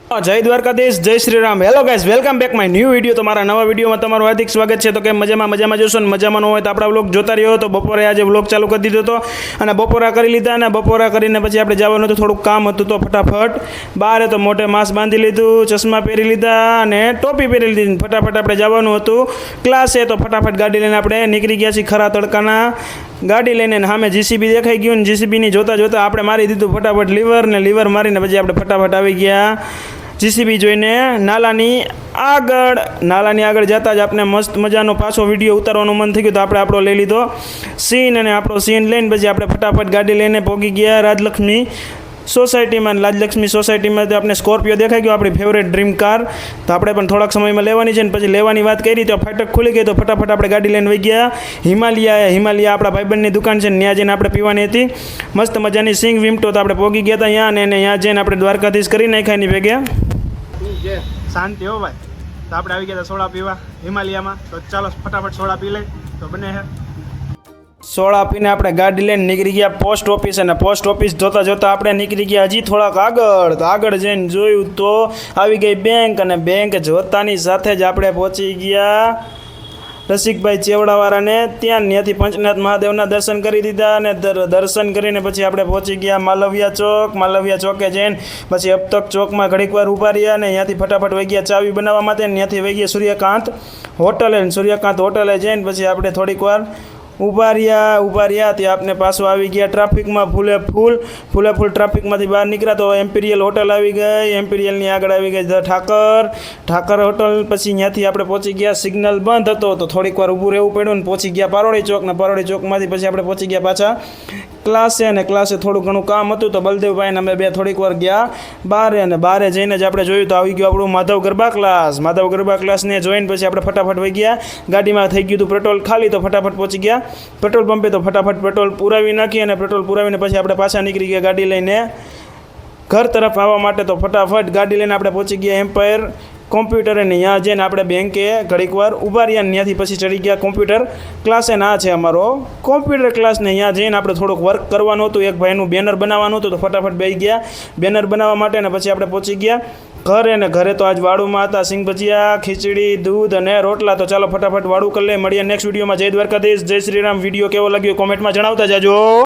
જય દ્વારકાધીશ, જય Shri Ram. Hello guys, welcome back my new video. તમારા નવા વિડીયોમાં તમારું હાર્દિક સ્વાગત છે. તો કે મજામાં જોશો ને મજામાં ન હોય તો આપણા વ્લોગ જોતા રહ્યો. તો બપોરે આજે વ્લોગ ચાલુ કરી દીધો હતો અને બપોરા કરી લીધા અને બપોરા કરીને પછી આપણે જવાનું હતું, થોડુંક કામ હતું તો ફટાફટ બહાર તો મોઢે માસ્ક બાંધી લીધું, ચશ્મા પહેરી લીધા અને ટોપી પહેરી લીધી. ફટાફટ આપણે જવાનું હતું ક્લાસે. તો ફટાફટ ગાડી લઈને આપણે નીકળી ગયા છીએ ખરા તડકાના. ગાડી લઈને સામે જીસીબી દેખાઈ ગયું ને જીસીબીની જોતાં આપણે મારી દીધું ફટાફટ લીવર ને લીવર મારીને પછી આપણે ફટાફટ આવી ગયા જીસીબી જોઈને નાલાની આગળ જતા જ આપણે મસ્ત મજાનો પાછો વિડીયો ઉતારવાનું મન થઈ ગયું. તો આપણે આપણો લઈ લીધો સીન અને આપણો સીન લઈને પછી આપણે ફટાફટ ગાડી લઈને પહોંચી ગયા રાજલક્ષ્મી સોસાયટીમાં. રાજલક્ષ્મી સોસાયટીમાં આપણે સ્કોર્પિયો દેખાઈ ગયો, આપણી ફેવરેટ ડ્રીમ કાર. તો આપણે પણ થોડાક સમયમાં લેવાની છે ને પછી લેવાની વાત કરી તો ફાટક ખુલી ગઈ. તો ફટાફટ આપણે ગાડી લઈને વહી ગયા હિમાલયા આપણા ભાઈબંધની દુકાન છે ને ત્યાં જઈને આપણે પીવાની હતી મસ્ત મજાની સિંગ વિમટો. તો આપણે પહોંચી ગયા હતા અહીંયા અને ત્યાં જઈને આપણે દ્વારકાધીશ કરી નાખ્યા એની ભેગે શાંતિ હો ભાઈ. તો આપણે આવી ગયા હતા સોડા પીવા હિમાલયામાં. તો ચાલો ફટાફટ સોડા પી લઈ. તો બને હે સોડા પીને આપણે ગાડી લઈને નીકળી ગયા પોસ્ટ ઓફિસ. અને પોસ્ટ ઓફિસ જોતાં આપણે નીકળી ગયા હજી થોડાક આગળ. તો આગળ જઈને જોયું તો આવી ગઈ બેંક. અને બેંક જોતાની સાથે જ આપણે પહોંચી ગયા રસિકભાઈ ચેવડાવાળાને ત્યાંથી પંચનાથ મહાદેવના દર્શન કરી દીધા. અને દર્શન કરીને પછી આપણે પહોંચી ગયા માલવિયા ચોકે જઈને પછી અબતક ચોકમાં ઘડીક વાર ઊભા રહ્યા. અને ત્યાંથી ફટાફટ વહી ગયા ચાવી બનાવવા માટે. ત્યાંથી વહી ગયા સૂર્યકાંત હોટલે જઈને પછી આપણે થોડીક વાર ઊભા રહ્યા ત્યાં આપણે પાછું આવી ગયા ટ્રાફિકમાં ફૂલે ફૂલ ટ્રાફિકમાંથી બહાર નીકળ્યા. તો એમ્પિરિયલ હોટલ આવી ગઈ. એમ્પિરિયલની આગળ આવી ગઈ ઠાકર હોટલ. પછી ત્યાંથી આપણે પહોંચી ગયા સિગ્નલ બંધ હતો તો થોડીક વાર ઊભું રહેવું પડ્યું ને પહોંચી ગયા પારોડી ચોક. ને પારોડી ચોકમાંથી પછી આપણે પહોંચી ગયા પાછા ક્લાસે. અને ક્લાસે થોડું ઘણું કામ હતું તો બલદેવભાઈને અમે બે થોડીક વાર ગયા બહારે. અને બહારે જઈને જ આપણે જોયું તો આવી ગયું આપણું માધવ ગરબા ક્લાસને જોઈને પછી આપણે ફટાફટ વહી ગયા. ગાડીમાં થઈ ગયું હતું પેટ્રોલ ખાલી. તો ફટાફટ પહોંચી ગયા પેટ્રોલ પંપે. તો ફટાફટ પેટ્રોલ પુરાવી નાખી અને પેટ્રોલ પુરાવીને પછી આપણે પાછા નીકળી ગયા ગાડી લઈને ઘર તરફ આવવા માટે. તો ફટાફટ ગાડી લઈને આપણે પહોંચી ગયા એમ્પાયર કોમ્પ્યુટર. અને ત્યાં જઈને આપણે બેંકે ઘડીક વાર ઊભા રહ્યા. ત્યાંથી પછી ચડી ગયા કોમ્પ્યુટર ક્લાસે. આ છે અમારો કોમ્પ્યુટર ક્લાસ. ને ત્યાં જઈને આપણે થોડુંક વર્ક કરવાનું હતું, એક ભાઈનું બેનર બનાવવાનું હતું. તો ફટાફટ બેસી ગયા બેનર બનાવવા માટે. અને પછી આપણે પહોંચી ગયા ઘરે. અને ઘરે તો આજ વાળુમાં હતા સિંગ ભજીયા, ખીચડી, દૂધ અને રોટલા. તો ચાલો ફટાફટ વાળું કરી લઈએ. મળીએ નેક્સ્ટ વિડીયોમાં. જય દ્વારકાધીશ, જય શ્રી રામ. વિડીયો કેવો લાગ્યો કોમેન્ટમાં જણાવતા જાજો.